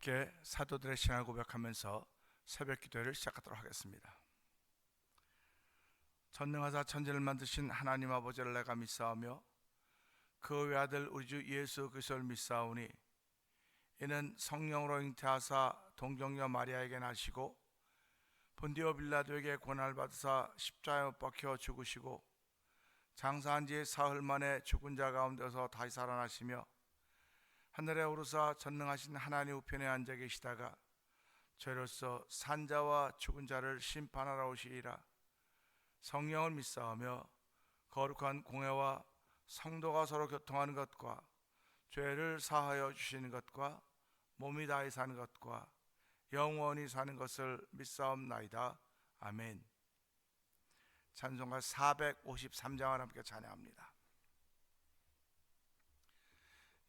함께 사도들의 신앙을 고백하면서 새벽 기도회를 시작하도록 하겠습니다. 전능하사 천지를 만드신 하나님 아버지를 내가 믿사오며 그 외아들 우리 주 예수 그리스도를 믿사오니 이는 성령으로 잉태하사 동정녀 마리아에게 나시고 본디오 빌라도에게 고난을 받으사 십자가에 못 박혀 죽으시고 장사한 지 사흘 만에 죽은 자 가운데서 다시 살아나시며 하늘에 오르사 전능하신 하나님 우편에 앉아 계시다가 저희로서 산자와 죽은 자를 심판하러 오시리라. 성령을 믿사오며 거룩한 공회와 성도가 서로 교통하는 것과 죄를 사하여 주시는 것과 몸이 다해 사는 것과 영원히 사는 것을 믿사옵나이다. 아멘. 찬송가 453장을 함께 찬양합니다.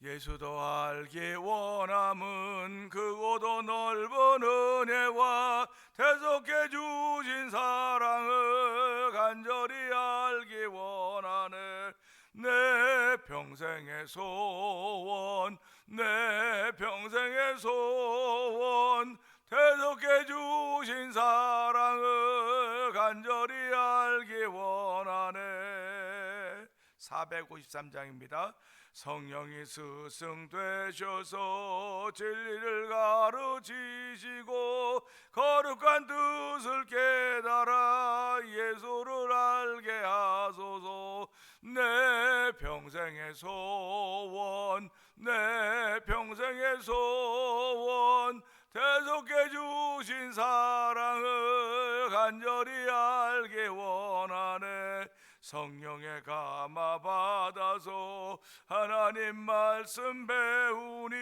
예수도 알기 원함은 크고도 넓은 은혜와 대속해 주신 사랑을 간절히 알기 원하네. 내 평생의 소원, 내 평생의 소원, 대속해 주신 사랑을 간절히 알기 원하네. 453장입니다. 성령이 스승 되셔서 진리를 가르치시고 거룩한 뜻을 깨달아 예수를 알게 하소서. 내 평생의 소원, 내 평생의 소원, 대속해 주신 사랑을 간절히 알기 원하네. 성령의 감화 받아서 하나님 말씀 배우니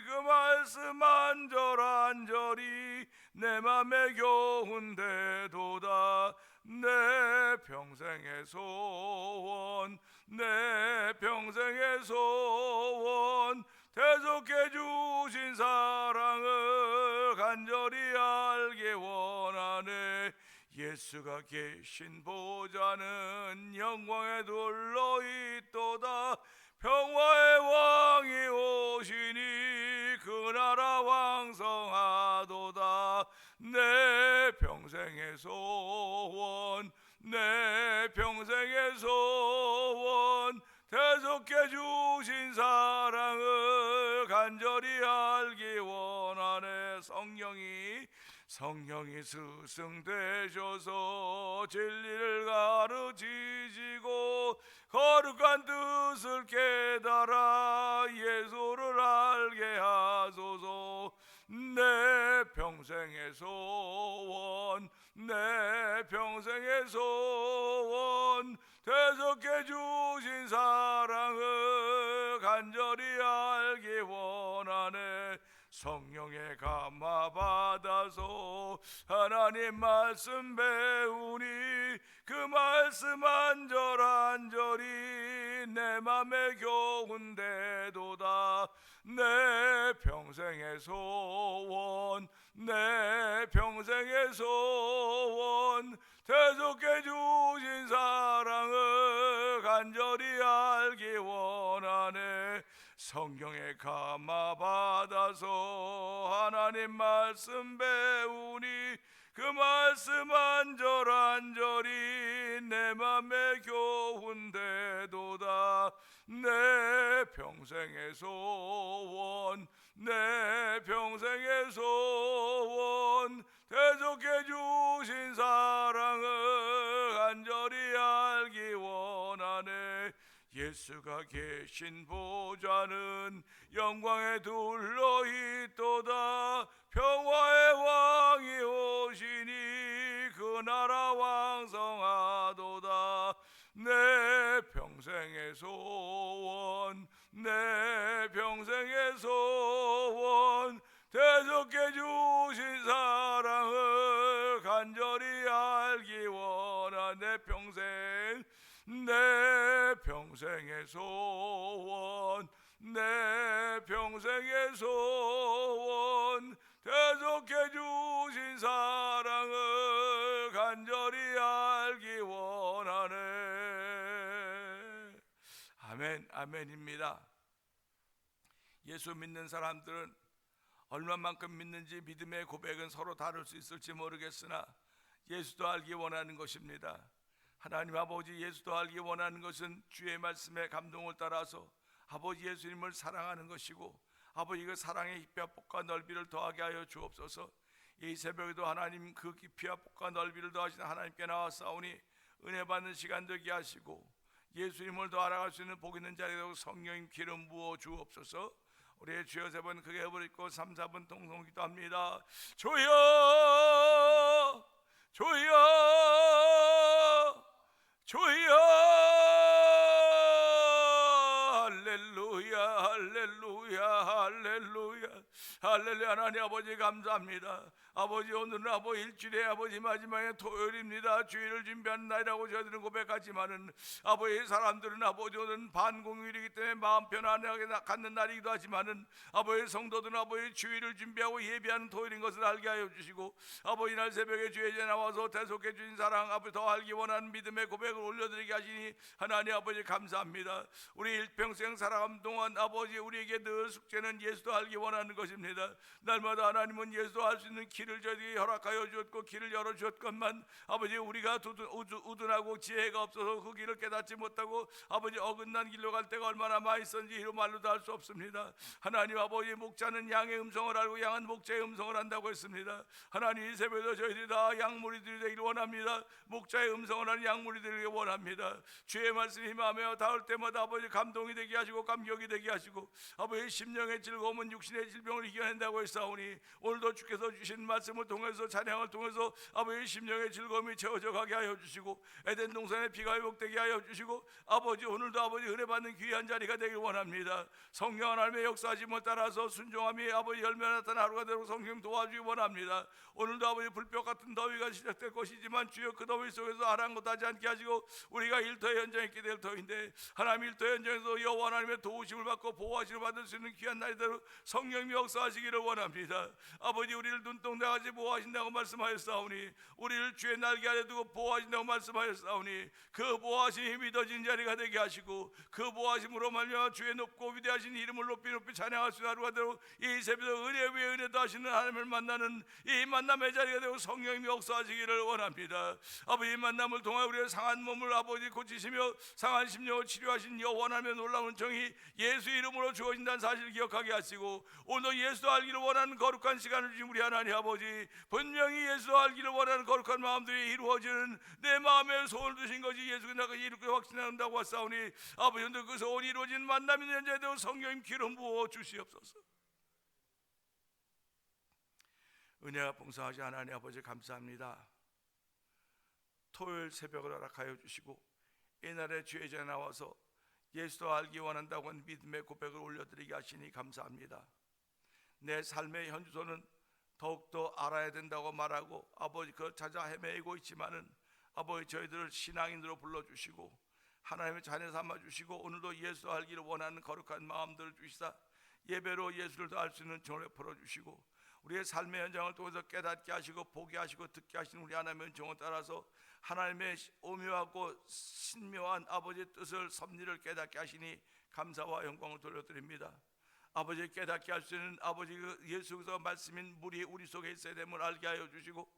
그 말씀 안절안절이 내 맘에 겨운데도다. 내 평생의 소원, 내 평생의 소원, 대속해 주신 사랑을 간절히 알기 원하네. 예수가 계신 보좌는 영광에 둘러 있도다. 평화의 왕이 오시니 그 나라 왕성하도다. 내 평생의 소원, 내 평생의 소원, 대속해 주신 사랑을 간절히 알기 원하네. 성령이 스승 되셔서 진리를 가르치시고 거룩한 뜻을 깨달아 예수를 알게 하소서. 내 평생의 소원, 내 평생의 소원, 대속해 주신 사랑을 간절히 알기 원하네. 성령의 감화 받아서 하나님 말씀 배우니 그 말씀 안절안절이 내 맘에 겨운데도다. 내 평생의 소원, 내 평생의 소원, 대속해 주신 사랑을 간절히 알기 원하네. 성령의 감화 받아서 하나님 말씀 배우니 그 말씀 안절안절이 내 맘에 겨운데도다. 내 평생의 소원, 내 평생의 소원, 대속해 주신 사랑을 간절히 알기 원하네. 예수가 계신 보좌는 영광에 둘러 있도다. 평화의 왕이 오시니 그 나라 왕성하도다. 내 평생의 소원, 내 평생의 소원, 대속해 주신 사랑을 간절히 알기 원하네. 내 평생의 소원, 내 평생의 소원, 대속해 주신 사랑을 간절히 알기 원하네. 아멘, 아멘입니다. 예수 믿는 사람들은 얼마만큼 믿는지 믿음의 고백은 서로 다를 수 있을지 모르겠으나 예수도 알기 원하는 것입니다. 하나님 아버지, 예수도 알기 원하는 것은 주의 말씀에 감동을 따라서 아버지 예수님을 사랑하는 것이고, 아버지 그 사랑의 깊이와 폭과 넓이를 더하게 하여 주옵소서. 이 새벽에도 하나님 그 깊이와 폭과 넓이를 더하시는 하나님께 나와싸우니 은혜 받는 시간 되게 하시고, 예수님을 더 알아갈 수 있는 복 있는 자리에 되고 성령님 기름 부어 주옵소서. 우리의 주여 세 번 크게 부르고 3, 4분 동성 기도합니다. 주여 주여 주여, 할렐루야 할렐루야 할렐루야 할렐루야. 하나님 아버지 감사합니다. 아버지, 오늘은 아버지 일주일에 아버지 마지막에 토요일입니다. 주일을 준비하는 날이라고 저희들은 고백하지만은 아버지 사람들은 아버지 오늘은 반공휴일이기 때문에 마음 편안하게 갖는 날이기도 하지만은 아버지 성도들은 아버지 주일을 준비하고 예비하는 토요일인 것을 알게 하여 주시고, 아버지 날 새벽에 주의 제 나와서 대속해 주신 사랑 아버지 더 알기 원하는 믿음의 고백을 올려드리게 하시니 하나님 아버지 감사합니다. 우리 일평생 살아가는 동안 아버지 우리에게 늘 숙제는 예수도 알기 원하는 것입니다. 날마다 하나님은 예수도 알 수 있는 길을 저희에게 허락하여 주었고 길을 열어주었건만 아버지 우리가 우둔하고 지혜가 없어서 그 길을 깨닫지 못하고 아버지 어긋난 길로 갈 때가 얼마나 많이 있었는지 이루 말로도 할 수 없습니다. 하나님 아버지, 목자는 양의 음성을 알고 양은 목자의 음성을 안다고 했습니다. 하나님 이 새벽에도 저희들이 다 양무리들이 되기를 원합니다. 목자의 음성을 하는 양무리들이 되기를 원합니다. 주의 말씀이 임하며 닿을 때마다 아버지 감동이 되게 하시고 감격이 되게 하시고, 아버지 심령의 즐거움은 육신의 질병을 이겨낸다고 했사오니 오늘도 주께서 주신 말씀을 통해서 찬양을 통해서 아버지 심령의 즐거움이 채워져 가게 하여 주시고, 에덴 동산의 비가 회복되게 하여 주시고, 아버지 오늘도 아버지 은혜받는 귀한 자리가 되길 원합니다. 성령 하나님의 역사하심을 따라서 순종함이 아버지 열매 나타나는 하루가 되도록 성령 도와주기 원합니다. 오늘도 아버지 불볕 같은 더위가 시작될 것이지만 주여 그 더위 속에서 아랑곳하지 않게 하시고, 우리가 일터의 현장에 있게 될 터인데 하나님 일터의 현장에서 여호와 하나님의 도우심을 받고 보호하심을 받을 수 있는 귀한 날이 되도록 성령님이 역사하시기를 원합니다. 아버지 우리를 눈동자같이 보호하신다고 말씀하였사오니, 우리를 주의 날개 아래 두고 보호하신다고 말씀하였사오니, 그 보호하심이 믿어진 자리가 되게 하시고 그 보호하심으로 말미암아 주의 높고 위대하신 이름을 높이 찬양할 수 있는 하루가 되고, 이 새벽에 은혜 위에 은혜도 하시는 하나님을 만나는 이 만남의 자리가 되고 성령님이 역사하시기를 원합니다. 아버지 이 만남을 통해 우리의 상한 몸을 아버지 고치시며 상한 심령을 치료하신 여호와 하나님의 놀라운 정의 예수 이름으로 주어진다는 사실을 기억하게 하시고, 오늘 예수도 알기를 원하는 거룩한 시간을 주신 우리 하나님 아버지, 분명히 예수도 알기를 원하는 거룩한 마음들이 이루어지는 내 마음에 소원을 두신 것이 예수가 나가 이렇게 확신한다고 하사오니, 아버지 오늘 그 소원이 이루어진 만남이 있는 현장에 되어 성령님 기름 부어 주시옵소서. 은혜가 풍성하신 하나님 아버지 감사합니다. 토요일 새벽을 허락하여 주시고 이날의 주의 전에 나와서 예수도 알기 원한다고 하는 믿음의 고백을 올려드리게 하시니 감사합니다. 내 삶의 현주소는 더욱더 알아야 된다고 말하고 아버지 그걸 찾아 헤매고 있지만은 아버지 저희들을 신앙인으로 불러주시고 하나님의 자녀 삼아주시고, 오늘도 예수 알기를 원하는 거룩한 마음들을 주시사 예배로 예수를 더 알 수 있는 정을 풀어주시고, 우리의 삶의 현장을 통해서 깨닫게 하시고 보게 하시고 듣게 하시는 우리 하나님의 정을 따라서 하나님의 오묘하고 신묘한 아버지의 뜻을 섭리를 깨닫게 하시니 감사와 영광을 돌려드립니다. 아버지 깨닫게 할 수 있는 아버지 그 예수께서 말씀인 물이 우리 속에 있어야 됨을 알게 하여 주시고,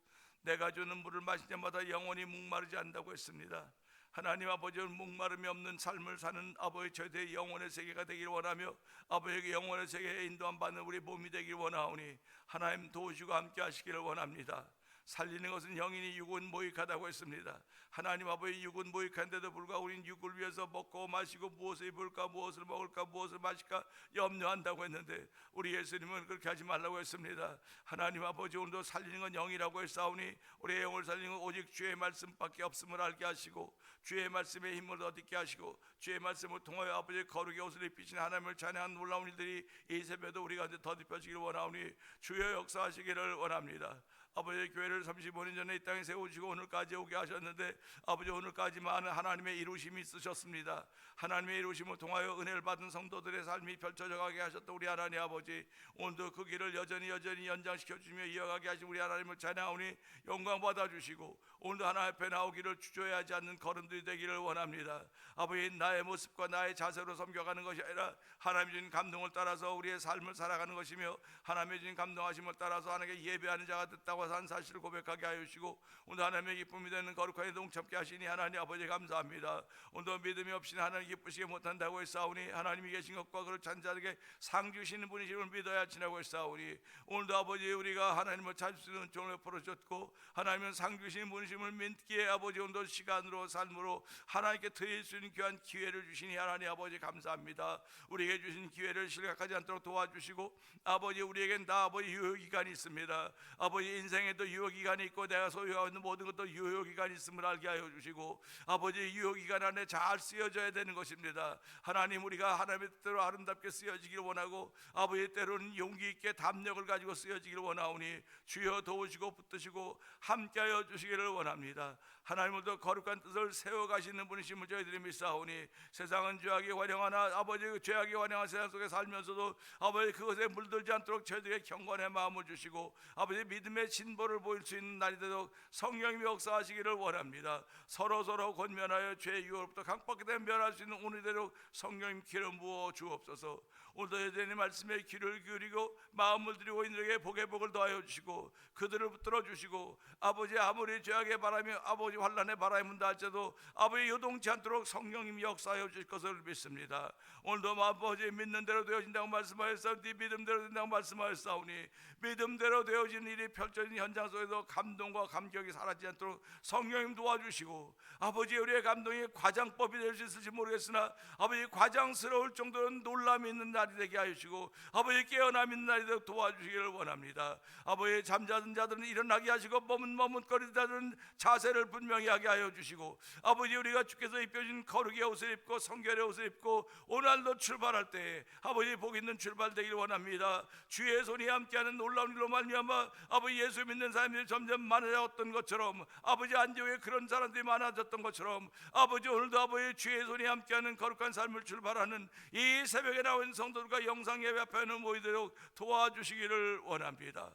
내가 주는 물을 마실 때마다 영원히 목마르지 않는다고 했습니다. 하나님 아버지는 목마름이 없는 삶을 사는 아버지 저희의 영혼의 세계가 되기를 원하며, 아버지에게 영혼의 세계에 인도함 받는 우리 몸이 되기를 원하오니 하나님 도우시고 함께 하시기를 원합니다. 살리는 것은 영이니 육은 모익하다고 했습니다. 하나님 아버지 육은 모익한데도 불구하고 우리는 육을 위해서 먹고 마시고 무엇을 입을까 무엇을 먹을까 무엇을 마실까 염려한다고 했는데 우리 예수님은 그렇게 하지 말라고 했습니다. 하나님 아버지 오늘도 살리는 건 영이라고 했사오니 우리의 영을 살리는 건 오직 주의 말씀밖에 없음을 알게 하시고 주의 말씀의 힘을 얻게 하시고 주의 말씀을 통하여 아버지의 거룩의 옷을 입히신 하나님을 찬양하는 놀라운 일들이 이 새벽에도 우리 가운데 더딥혀지기를 원하오니 주여 역사하시기를 원합니다. 아버지 교회를 35년 전에 이 땅에 세우시고 오늘까지 오게 하셨는데 아버지 오늘까지 많은 하나님의 이루심이 있으셨습니다. 하나님의 이루심을 통하여 은혜를 받은 성도들의 삶이 펼쳐져 가게 하셨던 우리 하나님 아버지, 오늘도 그 길을 여전히 연장시켜 주시며 이어가게 하신 우리 하나님을 찬양하오니 영광 받아주시고, 오늘도 하나님 앞에 나오기를 주저하지 않는 걸음들이 되기를 원합니다. 아버지, 나의 모습과 나의 자세로 섬겨가는 것이 아니라 하나님이 주신 감동을 따라서 우리의 삶을 살아가는 것이며, 하나님의 주신 감동하심을 따라서 하나님께 예배하는 자가 됐다고 한 사실을 고백하게 하여 주시고, 오늘 하나님의 기쁨이 되는 거룩한 일 동참케 하시니 하나님 아버지 감사합니다. 오늘도 믿음이 없이는 하나님 기쁘시게 못한다고 했사오니 하나님이 계신 것과 그를 잔자에게 상 주시는 분이심을 믿어야 지나고 했사오니, 오늘도 아버지 우리가 하나님을 찾을 수 있는 종을 풀어줬고 하나님은 상 주시는 분이심을 믿기에 아버지 오늘도 시간으로 삶으로 하나님께 드릴 수 있는 귀한 기회를 주시니 하나님 아버지 감사합니다. 우리에게 주신 기회를 실각하지 않도록 도와주시고, 아버지 우리에겐 다 아버지 유효기간이 있습니다. 아버지 인생에도 유효기간이 있고 내가 소유하고 있는 모든 것도 유효기간이 있음을 알게 하여 주시고, 아버지 유효기간 안에 잘 쓰여져야 되는 것입니다. 하나님, 우리가 하나님의 뜻대로 아름답게 쓰여지기를 원하고 아버지 때로는 용기 있게 담력을 가지고 쓰여지기를 원하오니 주여 도우시고 붙드시고 함께하여 주시기를 원합니다. 하나님도 거룩한 뜻을 세워가시는 분이심을 저희들이 믿사오니, 세상은 죄악이 환영하나 아버지 그 죄악이 환영한 세상 속에 살면서도 아버지 그것에 물들지 않도록 저희들에게 경건의 마음을 주시고 아버지 믿음의 진보를 보일 수 있는 날이 되도록 성령님이 역사하시기를 원합니다. 서로 권면하여 죄의 유혹으로부터 강박하게 되면 면할 수 있는 오늘이 되도록 성령님 기름 부어 주옵소서. 오늘도 여전히 말씀에 귀를 기울이고 마음을 들이고 이들에게 복의 복을 더하여 주시고 그들을 붙들어 주시고, 아버지 아무리 죄악의 바람이 아버지 환난의 바람이 분다 할지라도 아버지 요동치 않도록 성령님이 역사하여 주실 것을 믿습니다. 오늘도 아버지 믿는 대로 되어진다고 말씀하였사오니 믿음대로 된다고 말씀하였사오니, 믿음대로 되어진 일이 펼쳐진 현장 속에서 감동과 감격이 사라지지 않도록 성령님 도와주시고, 아버지 우리의 감동이 과장법이 될 수 있을지 모르겠으나 아버지 과장스러울 정도로 놀람이 있는 날이 되게 하여 주시고 아버지 깨어남 있는 날이 되도록 도와주시기를 원합니다. 아버지 잠자는 자들은 일어나게 하시고 머뭇머뭇거리는 자들은 자세를 분명히 하게 하여 주시고, 아버지 우리가 주께서 입혀진 거룩의 옷을 입고 성결의 옷을 입고 오늘도 출발할 때 아버지 복 있는 출발 되기를 원합니다. 주의 손이 함께하는 놀라운 일로 말미암아 아버지 예수 믿는 사람들이 점점 많아졌던 것처럼, 아버지 안디옥에 그런 사람들이 많아졌던 것처럼 아버지 오늘도 아버지 주의 손이 함께하는 거룩한 삶을 출발하는 이 새벽에 나온 성도들과 영상 예배 앞에는 모이도록 도와주시기를 원합니다.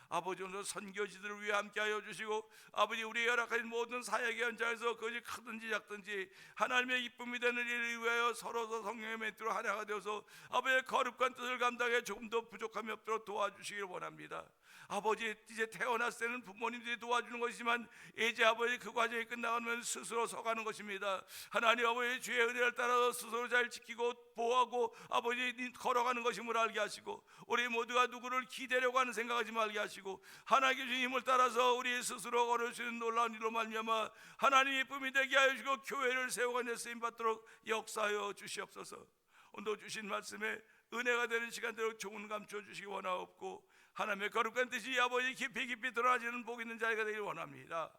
아버지 오늘 선교지들을 위해 함께하여 주시고, 아버지 우리의 열악한 모든 사역의 현장에서 그것이 크든지 작든지 하나님의 기쁨이 되는 일을 위하여 서로서 성령의 멘트로 하나가 되어서 아버지의 거룩한 뜻을 감당해 조금 더 부족함이 없도록 도와주시기를 원합니다. 아버지 이제 태어났을 때는 부모님들이 도와주는 것이지만 이제 아버지 그 과정이 끝나가면 스스로 서가는 것입니다. 하나님 아버지 주의 은혜를 따라서 스스로 잘 지키고 보호하고 아버지 걸어가는 것임을 알게 하시고, 우리 모두가 누구를 기대려고 하는 생각하지 말게 하시고 하나님의 주신 힘을 따라서 우리 스스로 걸을 수 있는 놀라운 일로 말미암아 하나님의 기쁨이 되게 하여 주시고 교회를 세워가는 쓰임 받도록 역사하여 주시옵소서. 오늘 주신 말씀에 은혜가 되는 시간대로 좋은 감춰 주시기 원하옵고, 하나님의 거룩한 뜻이 아버지 깊이 드러나지는 복 있는 자리가 되길 원합니다.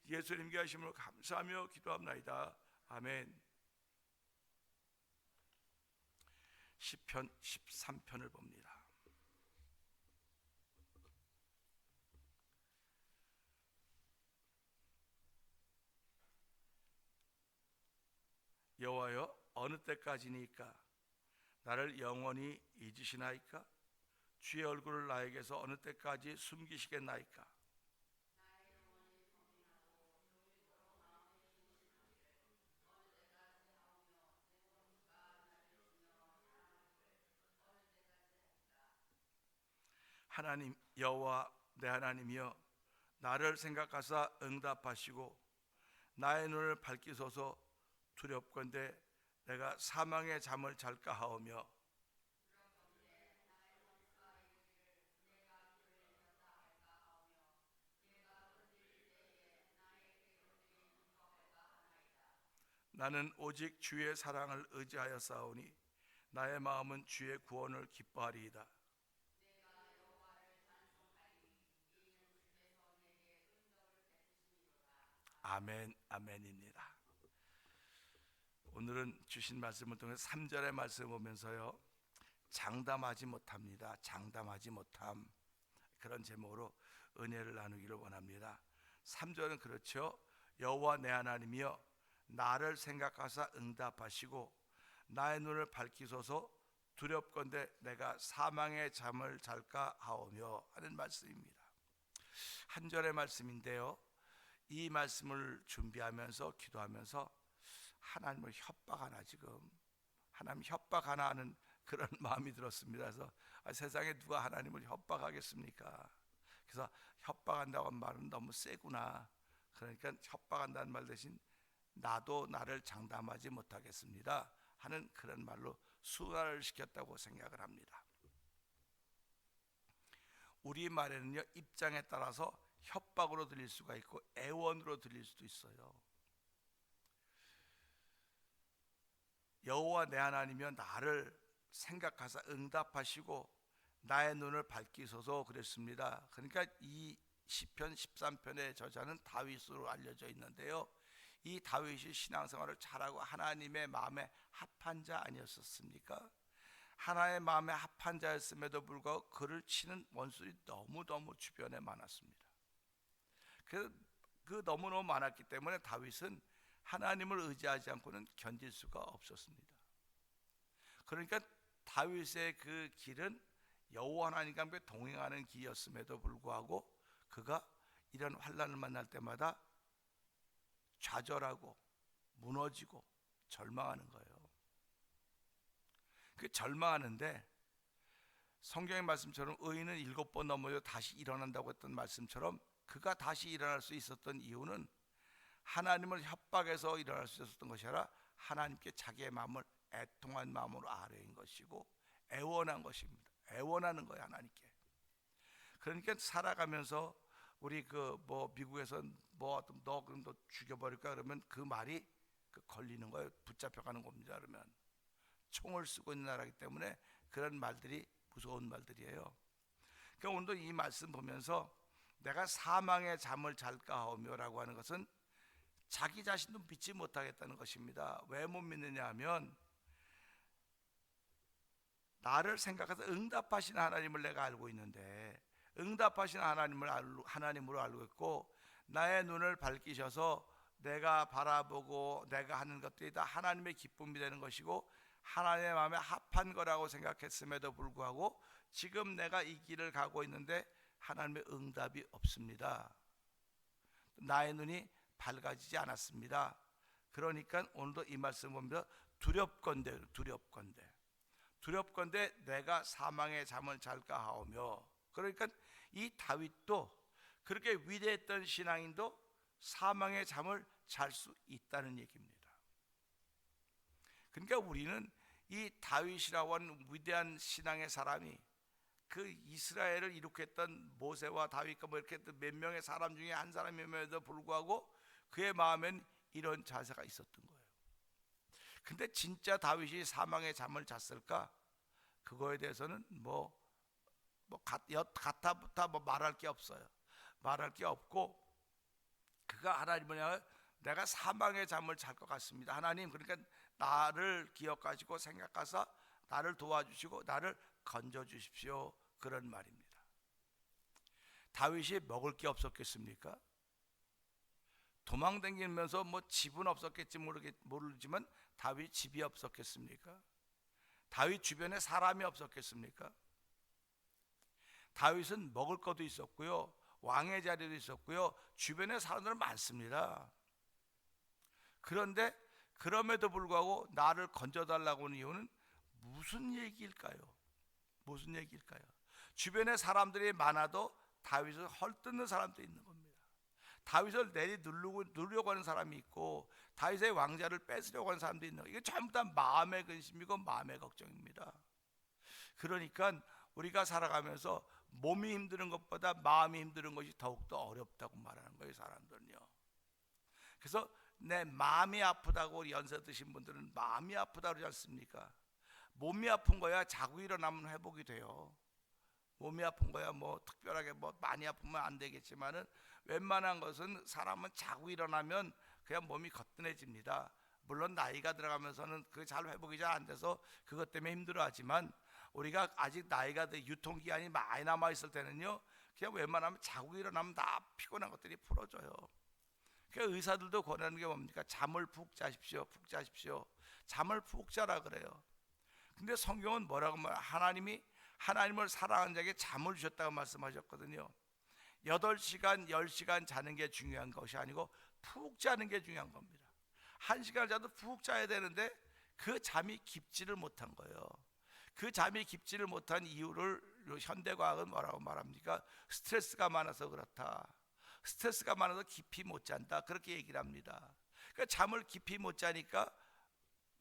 예수님께 하심으로 감사하며 기도합나이다. 아멘. 시편 13편을 봅니다. 여호와여, 어느 때까지니까 나를 영원히 잊으시나이까? 주의 얼굴을 나에게서 어느 때까지 숨기시겠나이까? 하나님 여호와 내 하나님이여, 나를 생각하사 응답하시고 나의 눈을 밝히소서. 두렵건대 내가 사망의 잠을 잘까 하오며 나는 오직 주의 사랑을 의지하여 싸우니 나의 마음은 주의 구원을 기뻐하리이다. 아멘, 아멘입니다. 오늘은 주신 말씀을 통해 3절의 말씀을 보면서요, 장담하지 못합니다. 장담하지 못함, 그런 제목으로 은혜를 나누기를 원합니다. 3절은 그렇죠. 여호와 내 하나님이여 나를 생각하사 응답하시고 나의 눈을 밝히소서. 두렵건대 내가 사망의 잠을 잘까 하오며 하는 말씀입니다. 한 절의 말씀인데요, 이 말씀을 준비하면서 기도하면서 하나님을 협박하나, 지금 하나님 협박하나 하는 그런 마음이 들었습니다. 그래서 세상에 누가 하나님을 협박하겠습니까? 그래서 협박한다고 하는 말은 너무 세구나. 그러니까 협박한다는 말 대신 나도 나를 장담하지 못하겠습니다 하는 그런 말로 순화를 시켰다고 생각을 합니다. 우리말에는요, 입장에 따라서 협박으로 들릴 수가 있고 애원으로 들릴 수도 있어요. 여호와 내 하나님이여 나를 생각하사 응답하시고 나의 눈을 밝히소서 그랬습니다. 그러니까 이 시편 13편의 저자는 다윗으로 알려져 있는데요, 이 다윗이 신앙생활을 잘하고 하나님의 마음에 합한 자 아니었습니까? 하나님의 마음에 합한 자였음에도 불구하고 그를 치는 원수들이 너무너무 주변에 많았습니다. 그래서 그 너무너무 많았기 때문에 다윗은 하나님을 의지하지 않고는 견딜 수가 없었습니다. 그러니까 다윗의 그 길은 여호와 하나님과 함께 동행하는 길이었음에도 불구하고 그가 이런 환난을 만날 때마다 좌절하고 무너지고 절망하는 거예요. 그 절망하는데 성경의 말씀처럼 의인은 7번 넘어져 다시 일어난다고 했던 말씀처럼 그가 다시 일어날 수 있었던 이유는 하나님을 협박해서 일어날 수 있었던 것이 아니라 하나님께 자기의 마음을 애통한 마음으로 아뢰인 것이고 애원한 것입니다. 애원하는 거예요, 하나님께. 그러니까 살아가면서 우리 미국에서 너 그럼 너 죽여버릴까 그러면 그 말이 걸리는 거예요. 붙잡혀가는 겁니다. 그러면 총을 쓰고 있는 나라이기 때문에 그런 말들이 무서운 말들이에요. 그러니까 오늘도 이 말씀 보면서 내가 사망의 잠을 잘까 하오며라고 하는 것은 자기 자신도 믿지 못하겠다는 것입니다. 왜 못 믿느냐 하면 나를 생각해서 응답하시는 하나님을 내가 알고 있는데, 응답하시는 하나님으로 알고 있고 나의 눈을 밝히셔서 내가 바라보고 내가 하는 것들이 다 하나님의 기쁨이 되는 것이고 하나님의 마음에 합한 거라고 생각했음에도 불구하고 지금 내가 이 길을 가고 있는데 하나님의 응답이 없습니다. 나의 눈이 밝아지지 않았습니다. 그러니까 오늘도 이 말씀 보면서 두렵건대 내가 사망의 잠을 잘까 하오며. 그러니까 이 다윗도 그렇게 위대했던 신앙인도 사망의 잠을 잘 수 있다는 얘기입니다. 그러니까 우리는 이 다윗이라고 하는 위대한 신앙의 사람이 그 이스라엘을 이룩했던 모세와 다윗과 이렇게 몇 명의 사람 중에 한 사람임에도 불구하고 그의 마음엔 이런 자세가 있었던 거예요. 근데 진짜 다윗이 사망의 잠을 잤을까? 그거에 대해서는 가타부타 말할 게 없어요. 말할 게 없고 그가 하나님을 향해 내가 사망의 잠을 잘 것 같습니다. 하나님, 그러니까 나를 기억하시고 생각하사 나를 도와주시고 나를 건져주십시오, 그런 말입니다. 다윗이 먹을 게 없었겠습니까? 도망다니면서 집은 없었겠지 모르지만 다윗 집이 없었겠습니까? 다윗 주변에 사람이 없었겠습니까? 다윗은 먹을 것도 있었고요, 왕의 자리도 있었고요, 주변에 사람들은 많습니다. 그런데 그럼에도 불구하고 나를 건져달라고 하는 이유는 무슨 얘기일까요? 무슨 얘기일까요? 주변에 사람들이 많아도 다윗을 헐뜯는 사람도 있는 겁니다. 다윗을 누르려고 하는 사람이 있고 다윗의 왕자를 뺏으려고 하는 사람도 있는 거예요. 이게 전부 다 마음의 근심이고 마음의 걱정입니다. 그러니까 우리가 살아가면서 몸이 힘드는 것보다 마음이 힘드는 것이 더욱더 어렵다고 말하는 거예요, 사람들은요. 그래서 내 마음이 아프다고 연세 드신 분들은 마음이 아프다고 그러지 않습니까? 몸이 아픈 거야 자고 일어나면 회복이 돼요. 몸이 아픈 거야 특별하게 많이 아프면 안 되겠지만은 웬만한 것은 사람은 자고 일어나면 그냥 몸이 거뜬해집니다. 물론 나이가 들어가면서는 그 잘 회복이 잘 안 돼서 그것 때문에 힘들어하지만 우리가 아직 나이가 유통기한이 많이 남아 있을 때는요, 그냥 웬만하면 자고 일어나면 다 피곤한 것들이 풀어져요. 그 의사들도 권하는 게 뭡니까? 잠을 푹 자십시오. 푹 자십시오. 잠을 푹 자라 그래요. 근데 성경은 뭐라고 말해요? 하나님이 하나님을 사랑하는 자에게 잠을 주셨다고 말씀하셨거든요. 8시간, 10시간 자는 게 중요한 것이 아니고 푹 자는 게 중요한 겁니다. 1시간 자도 푹 자야 되는데 그 잠이 깊지를 못한 거예요. 그 잠이 깊지를 못한 이유를 현대과학은 뭐라고 말합니까? 스트레스가 많아서 그렇다. 스트레스가 많아서 깊이 못 잔다. 그렇게 얘기를 합니다. 그러니까 잠을 깊이 못 자니까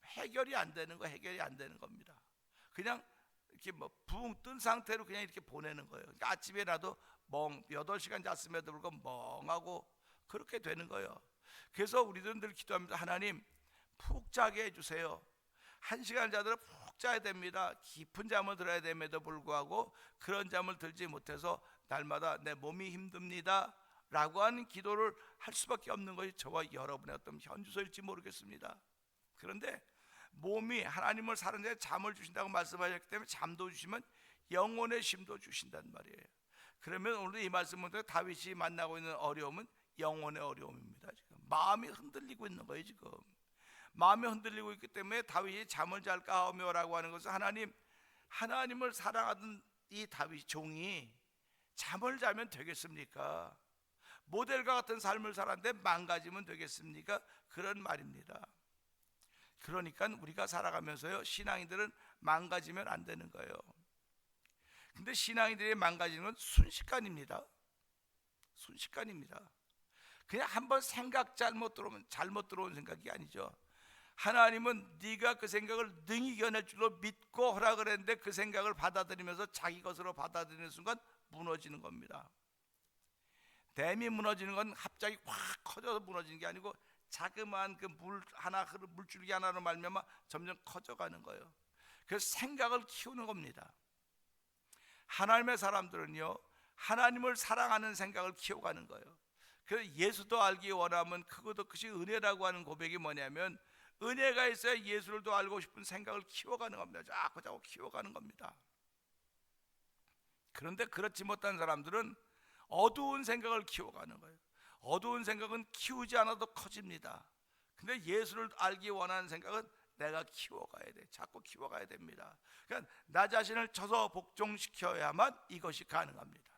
해결이 안 되는 겁니다. 그냥 이렇게 붕 뜬 상태로 그냥 이렇게 보내는 거예요. 그러니까 아침에 나도 8시간 잤음에도 불구하고 멍하고 그렇게 되는 거예요. 그래서 우리들은 늘 기도합니다. 하나님 푹 자게 해주세요. 1시간 자더라도 푹 자야 됩니다. 깊은 잠을 들어야 됨에도 불구하고 그런 잠을 들지 못해서 날마다 내 몸이 힘듭니다 라고 하는 기도를 할 수밖에 없는 것이 저와 여러분의 어떤 현주소일지 모르겠습니다. 그런데 몸이 하나님을 사랑하는 잠을 주신다고 말씀하셨기 때문에 잠도 주시면 영혼의 쉼도 주신단 말이에요. 그러면 오늘 이 말씀을 통해 다윗이 만나고 있는 어려움은 영혼의 어려움입니다. 지금 마음이 흔들리고 있는 거예요. 지금 마음이 흔들리고 있기 때문에 다윗이 잠을 잘까 하며라고 하는 것은 하나님을 사랑하던 이 다윗 종이 잠을 자면 되겠습니까? 모델과 같은 삶을 살았는데 망가지면 되겠습니까? 그런 말입니다. 그러니까 우리가 살아가면서요, 신앙인들은 망가지면 안 되는 거예요. 근데 신앙인들이 망가지는 건 순식간입니다. 순식간입니다. 그냥 한번 생각 잘못 들어온 생각이 아니죠. 하나님은 네가 그 생각을 능히 이겨낼 줄로 믿고 허락을 했는데 그 생각을 받아들이면서 자기 것으로 받아들이는 순간 무너지는 겁니다. 댐이 무너지는 건 갑자기 확 커져서 무너지는 게 아니고 자그마한 그 물줄기 하나로 말미암아 점점 커져가는 거예요. 그래서 생각을 키우는 겁니다. 하나님의 사람들은요, 하나님을 사랑하는 생각을 키워가는 거예요. 그래서 예수도 알기 원하면 그것이 은혜라고 하는 고백이 뭐냐면, 은혜가 있어야 예수를 더 알고 싶은 생각을 키워가는 겁니다. 자꾸 키워가는 겁니다. 그런데 그렇지 못한 사람들은 어두운 생각을 키워가는 거예요. 어두운 생각은 키우지 않아도 커집니다. 근데 예수를 알기 원하는 생각은 내가 키워가야 돼. 자꾸 키워가야 됩니다. 그러니까 나 자신을 쳐서 복종시켜야만 이것이 가능합니다.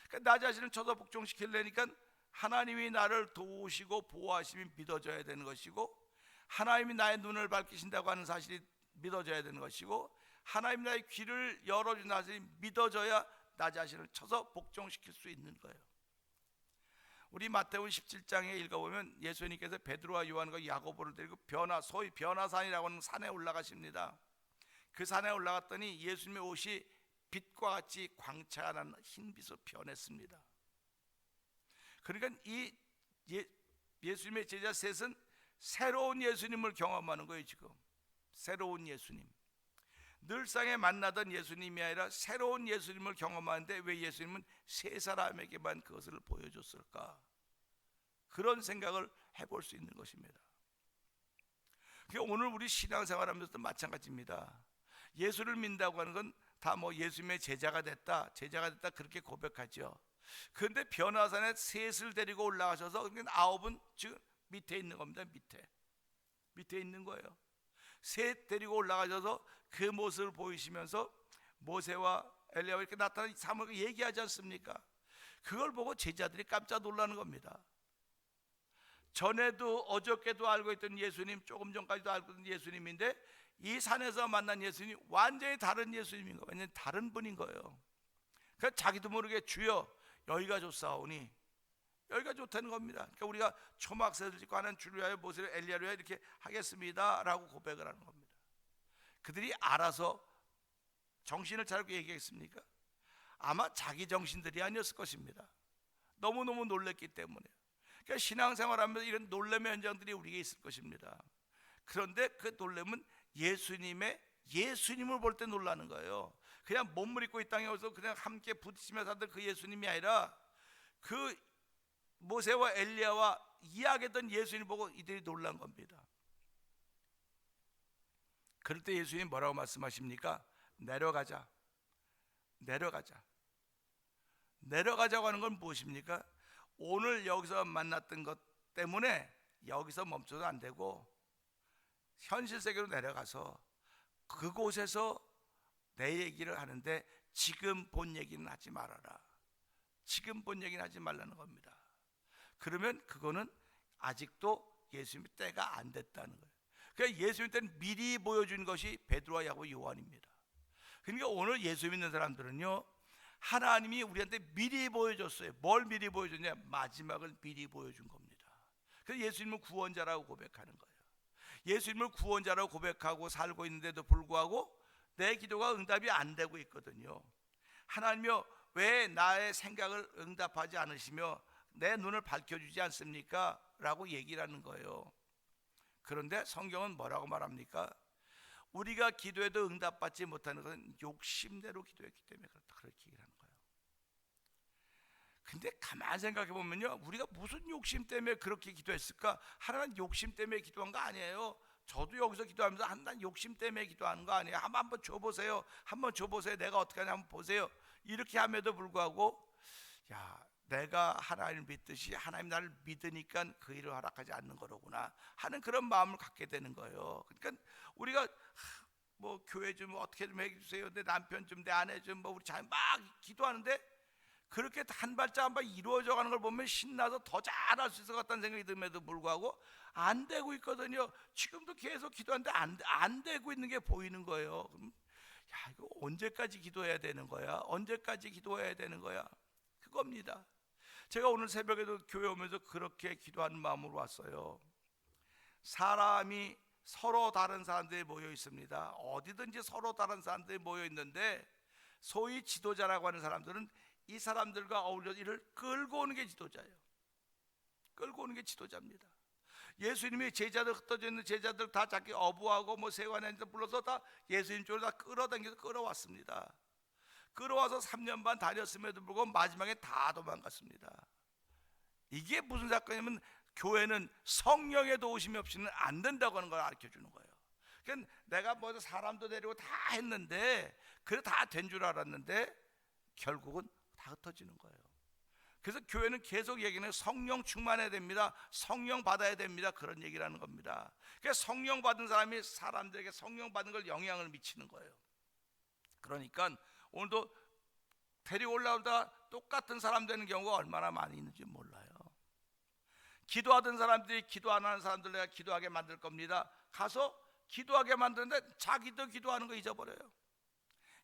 그러니까 나 자신을 쳐서 복종시키려니까 하나님이 나를 도우시고 보호하심이 믿어져야 되는 것이고, 하나님이 나의 눈을 밝히신다고 하는 사실이 믿어져야 되는 것이고, 하나님이 나의 귀를 열어준 사실이 믿어져야 나 자신을 쳐서 복종시킬 수 있는 거예요. 우리 마태복음 17장에 읽어보면 예수님께서 베드로와 요한과 야고보를 데리고 소위 변화산이라고 하는 산에 올라가십니다. 그 산에 올라갔더니 예수님의 옷이 빛과 같이 광채가 흰빛으로 변했습니다. 그러니까 이 예수님의 제자 셋은 새로운 예수님을 경험하는 거예요. 지금 새로운 예수님, 늘상에 만나던 예수님이 아니라 새로운 예수님을 경험하는데 왜 예수님은 세 사람에게만 그것을 보여줬을까? 그런 생각을 해볼 수 있는 것입니다. 오늘 우리 신앙생활하면서도 마찬가지입니다. 예수를 믿는다고 하는 건 다 예수님의 제자가 됐다 그렇게 고백하죠. 그런데 변화산에 셋을 데리고 올라가셔서 9은 지금 밑에 있는 겁니다. 밑에 있는 거예요. 셋 데리고 올라가셔서 그 모습을 보이시면서 모세와 엘리야가 이렇게 나타난 사물을 얘기하지 않습니까? 그걸 보고 제자들이 깜짝 놀라는 겁니다. 전에도 어저께도 알고 있던 예수님, 조금 전까지도 알고 있던 예수님인데 이 산에서 만난 예수님이 완전히 다른 예수님인 거예요. 완전히 다른 분인 거예요. 그래서 자기도 모르게 주여 여기가 좋사오니, 여기가 좋다는 겁니다. 그러니까 우리가 초막새를 짓고 하는 주를 위하여 모세를 엘리야를 위하여 이렇게 하겠습니다 라고 고백을 하는 겁니다. 그들이 알아서 정신을 차리고 얘기했습니까? 아마 자기 정신들이 아니었을 것입니다. 너무너무 놀랐기 때문에. 그러니까 신앙생활하면서 이런 놀람의 현장들이 우리에게 있을 것입니다. 그런데 그 놀람은 예수님을 볼 때 놀라는 거예요. 그냥 몸을 입고 이 땅에 와서 그냥 함께 부딪히며 살던 그 예수님이 아니라 그 모세와 엘리야와 이야기했던 예수님 보고 이들이 놀란 겁니다. 그럴 때 예수님 뭐라고 말씀하십니까? 내려가자. 내려가자고 하는 건 무엇입니까? 오늘 여기서 만났던 것 때문에 여기서 멈춰도 안 되고 현실 세계로 내려가서 그곳에서 내 얘기를 하는데 지금 본 얘기는 하지 말아라. 지금 본 얘기는 하지 말라는 겁니다. 그러면 그거는 아직도 예수님의 때가 안 됐다는 거예요. 그러니까 예수님 때는 미리 보여준 것이 베드로와 야고보 요한입니다. 그러니까 오늘 예수 믿는 사람들은요, 하나님이 우리한테 미리 보여줬어요. 뭘 미리 보여줬냐? 마지막을 미리 보여준 겁니다. 그래서 예수님은 구원자라고 고백하는 거예요. 예수님을 구원자라고 고백하고 살고 있는데도 불구하고 내 기도가 응답이 안 되고 있거든요. 하나님이여, 왜 나의 생각을 응답하지 않으시며 내 눈을 밝혀주지 않습니까? 라고 얘기를 하는 거예요. 그런데 성경은 뭐라고 말합니까? 우리가 기도해도 응답받지 못하는 것은 욕심대로 기도했기 때문에 그렇다, 그렇게 얘기를 하는 거예요. 근데 가만히 생각해 보면요, 우리가 무슨 욕심 때문에 그렇게 기도했을까? 하나는 욕심 때문에 기도한 거 아니에요. 저도 여기서 기도하면서 난 욕심 때문에 기도하는 거 아니에요. 한번 줘보세요. 한번 줘보세요. 내가 어떻게 하냐 한번 보세요. 이렇게 함에도 불구하고, 야, 내가 하나님을 믿듯이 하나님 나를 믿으니까 그 일을 허락하지 않는 거로구나 하는 그런 마음을 갖게 되는 거예요. 그러니까 우리가 뭐 교회 좀 어떻게 좀 해주세요, 내 남편 좀, 내 아내 좀, 뭐 우리 자녀 막 기도하는데 그렇게 한 발짝 한 발 이루어져 가는 걸 보면 신나서 더 잘할 수 있을 것 같다는 생각이 듦에도 불구하고 안 되고 있거든요. 지금도 계속 기도하는데 안 되고 있는 게 보이는 거예요. 그럼 야, 이거 언제까지 기도해야 되는 거야? 언제까지 기도해야 되는 거야? 그겁니다. 제가 오늘 새벽에도 교회 오면서 그렇게 기도하는 마음으로 왔어요. 사람이 서로 다른 사람들이 모여 있습니다. 어디든지 서로 다른 사람들이 모여 있는데 소위 지도자라고 하는 사람들은 이 사람들과 어울려 이를 끌고 오는 게 지도자예요. 끌고 오는 게 지도자입니다. 예수님이 제자들, 흩어져 있는 제자들 다 자기 어부하고 뭐 세관에서 불러서 다 예수님 쪽으로 다 끌어당겨서 끌어왔습니다. 끌어와서 3년 반 다녔음에도 불구하고 마지막에 다 도망갔습니다. 이게 무슨 사건이냐면 교회는 성령의 도우심이 없이는 안 된다고 하는 걸 가르쳐주는 거예요. 그러니까 내가 뭐 사람도 데리고 다 했는데, 그래 다 된 줄 알았는데 결국은 다 흩어지는 거예요. 그래서 교회는 계속 얘기는 성령 충만해야 됩니다. 성령 받아야 됩니다. 그런 얘기를 하는 겁니다. 그러니까 성령 받은 사람이 사람들에게 성령 받은 걸 영향을 미치는 거예요. 그러니까 오늘도 데리고 올라오다 똑같은 사람 되는 경우가 얼마나 많이 있는지 몰라요. 기도하던 사람들이 기도 안 하는 사람들 내가 기도하게 만들 겁니다. 가서 기도하게 만드는데 자기도 기도하는 거 잊어버려요.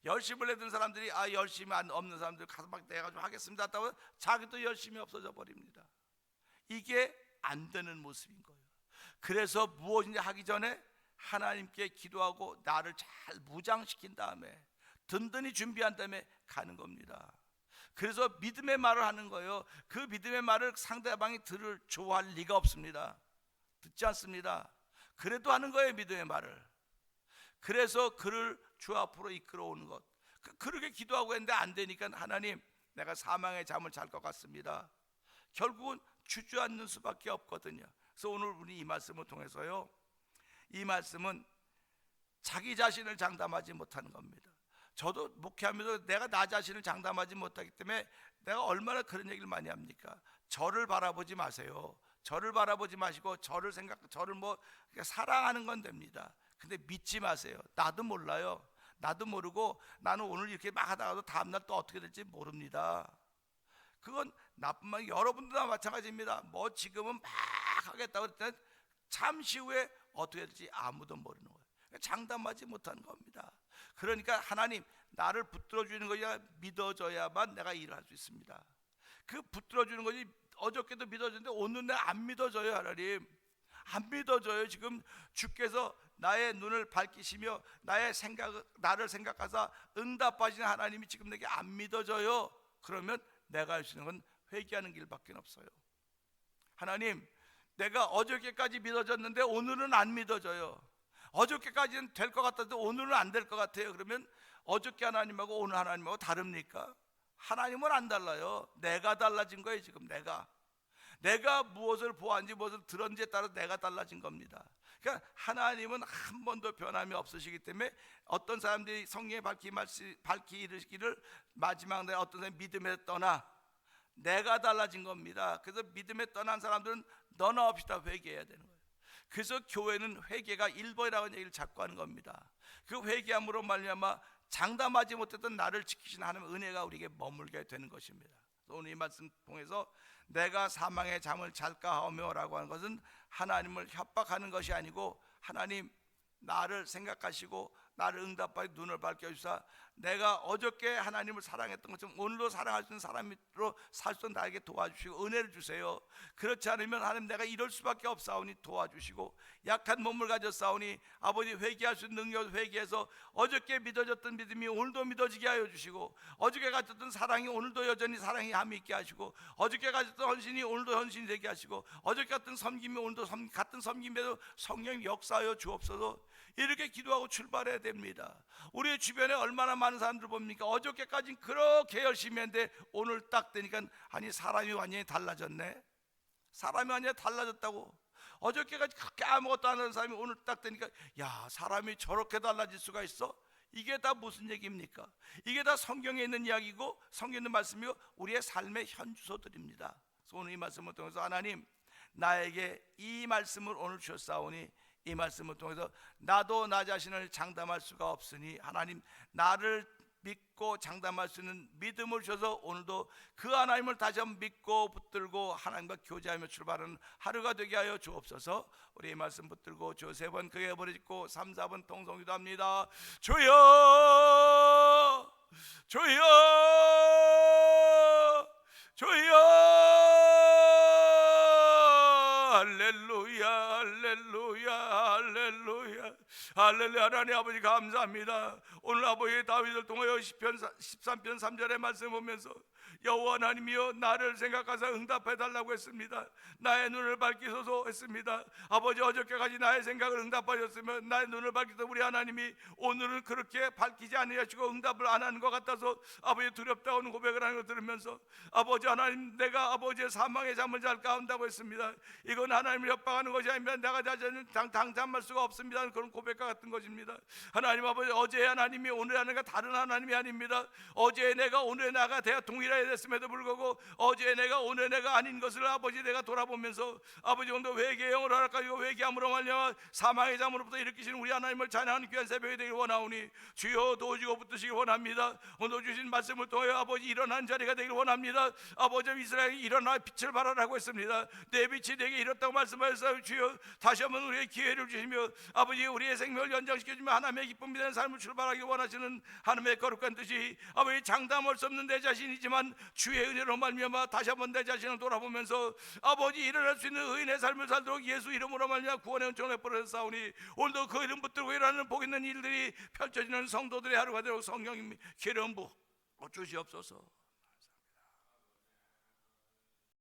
열심을 내던 사람들이 열심이 없는 사람들 가서 막 내가 좀 하겠습니다 했다고 자기도 열심이 없어져 버립니다. 이게 안 되는 모습인 거예요. 그래서 무엇인지 하기 전에 하나님께 기도하고 나를 잘 무장시킨 다음에 든든히 준비한 다음에 가는 겁니다. 그래서 믿음의 말을 하는 거예요. 그 믿음의 말을 상대방이 들을 좋아할 리가 없습니다. 듣지 않습니다. 그래도 하는 거예요, 믿음의 말을. 그래서 그를 주 앞으로 이끌어오는 것. 그렇게 기도하고 했는데 안 되니까 하나님, 내가 사망의 잠을 잘 것 같습니다. 결국은 주저앉는 수밖에 없거든요. 그래서 오늘 우리 이 말씀을 통해서요, 이 말씀은 자기 자신을 장담하지 못하는 겁니다. 저도 목회하면서 내가 나 자신을 장담하지 못하기 때문에 내가 얼마나 그런 얘기를 많이 합니까? 저를 바라보지 마세요. 저를 바라보지 마시고 저를 뭐 사랑하는 건 됩니다. 근데 믿지 마세요. 나도 몰라요. 나도 모르고 나는 오늘 이렇게 막 하다가도 다음날 또 어떻게 될지 모릅니다. 그건 나뿐만 아니라 여러분도 다 마찬가지입니다. 뭐 지금은 막 하겠다고 했더니 잠시 후에 어떻게 될지 아무도 모르는 거예요. 장담하지 못하는 겁니다. 그러니까 하나님, 나를 붙들어주는 것이야 믿어져야만 내가 일을 할 수 있습니다. 그 붙들어주는 것이 어저께도 믿어졌는데 오늘은 안 믿어져요. 하나님, 안 믿어져요. 지금 주께서 나의 눈을 밝히시며 나를 생각하사 응답하시는 하나님이 지금 내게 안 믿어져요. 그러면 내가 할 수 있는 건 회개하는 길밖에 없어요. 하나님, 내가 어저께까지 믿어졌는데 오늘은 안 믿어져요. 어저께까지는 될 것 같았는데 오늘은 안 될 것 같아요. 그러면 어저께 하나님하고 오늘 하나님하고 다릅니까? 하나님은 안 달라요. 내가 달라진 거예요. 지금 내가 무엇을 보았는지 무엇을 들었는지에 따라 내가 달라진 겁니다. 그러니까 하나님은 한 번도 변함이 없으시기 때문에 어떤 사람들이 성령의 밝히 이르시기를 마지막 날 어떤 사람이 믿음에 떠나 내가 달라진 겁니다. 그래서 믿음에 떠난 사람들은 너나 없이 다 회개해야 되는 거예요. 그래서 교회는 회개가 1번이라는 얘기를 자꾸 하는 겁니다. 그 회개함으로 말미암아 장담하지 못했던 나를 지키신 하나님의 은혜가 우리에게 머물게 되는 것입니다. 오늘 이 말씀 통해서 내가 사망의 잠을 잘까 하며 라고 하는 것은 하나님을 협박하는 것이 아니고, 하나님 나를 생각하시고 나를 응답하여 눈을 밝혀주사 내가 어저께 하나님을 사랑했던 것처럼 오늘도 사랑할 수 있는 사람으로 살 수 있는 나에게 도와주시고 은혜를 주세요. 그렇지 않으면 하나님 내가 이럴 수밖에 없사오니 도와주시고, 약한 몸을 가졌사오니 아버지 회개할 수 있는 능력을 회개해서 어저께 믿어졌던 믿음이 오늘도 믿어지게 하여 주시고, 어저께 가졌던 사랑이 오늘도 여전히 사랑이 함이 있게 하시고, 어저께 가졌던 헌신이 오늘도 헌신이 되게 하시고, 어저께 같은 섬김이 오늘도 같은 섬김에도 성령님 역사하여 주옵소서. 이렇게 기도하고 출발해야 됩니다. 우리 주변에 얼마나 많은 사람들 봅니까? 어저께까지는 그렇게 열심히 했는데 오늘 딱 되니까 아니 사람이 완전히 달라졌네. 사람이 완전히 달라졌다고. 어저께까지 그렇게 아무것도 안 하는 사람이 오늘 딱 되니까 야, 사람이 저렇게 달라질 수가 있어? 이게 다 무슨 얘기입니까? 이게 다 성경에 있는 이야기고 성경에 있는 말씀이고 우리의 삶의 현주소들입니다. 그래서 오늘 이 말씀을 통해서 하나님 나에게 이 말씀을 오늘 주셨사오니 이 말씀을 통해서 나도 나 자신을 장담할 수가 없으니 하나님 나를 믿고 장담할 수 있는 믿음을 주셔서 오늘도 그 하나님을 다시 한번 믿고 붙들고 하나님과 교제하며 출발하는 하루가 되게 하여 주옵소서. 우리 이 말씀 붙들고 주 3번 크게 부르짖고 3, 4번 통성기도 합니다. 주여 주여 주여 할렐루야 할렐루야 할렐루야 할렐루야. 하나님 아버지 감사합니다. 오늘 아버지 다윗을 통하여 시편 13편 3절의 말씀 보면서 여호와 하나님이여 나를 생각하사 응답해 달라고 했습니다. 나의 눈을 밝히소서 했습니다. 아버지 어저께까지 나의 생각을 응답하셨으면 나의 눈을 밝히소서. 우리 하나님이 오늘은 그렇게 밝히지 않으시고 응답을 안 하는 것 같아서 아버지 두렵다고 고백을 하는 걸 들으면서 아버지 하나님 내가 아버지의 사망의 잠을 잘까 한다고 했습니다. 이건 하나님을 협박하는 것이 아닙니다. 내가 자신을 당잠할 수가 없습니다. 그런 고백과 같은 것입니다. 하나님 아버지 어제의 하나님이 오늘의 하나님과 다른 하나님이 아닙니다. 어제의 내가 오늘의 나가 대하 동일하게 됐음에도 불구하고 어제의 내가 오늘의 내가 아닌 것을 아버지 내가 돌아보면서 아버지 오늘도 회개의 영을 허락하시고 회개함으로 말미암아 사망의 잠으로부터 일으키시는 우리 하나님을 찬양하는 귀한 새벽이 되길 원하오니 주여 도우시고 붙드시길 원합니다. 오늘 주신 말씀을 통해 아버지 일어난 자리가 되길 원합니다. 아버지 이스라엘이 일어나 빛을 발하라고 했습니다. 내 빛이 내게 이렇다고 말씀하셨어요. 주여 다시 한번 우리에게 기회를 주시며 아버지 우리의 생명을 연장시켜주며 하나님의 기쁨이 되는 삶을 출발하기 원하시는 하나님의 거룩한 뜻이 아버지 장담할 수 없는 내 자신이지만 주의 은혜로 말미암아 다시 한번 내 자신을 돌아보면서 아버지 일어날 수 있는 의인의 삶을 살도록 예수 이름으로 말미암아 구원의 은총을 베풀었사오니 오늘도 그 이름 붙들고 일하는 복 있는 일들이 펼쳐지는 성도들의 하루가 되도록 성령님 기름 부어 주시옵소서.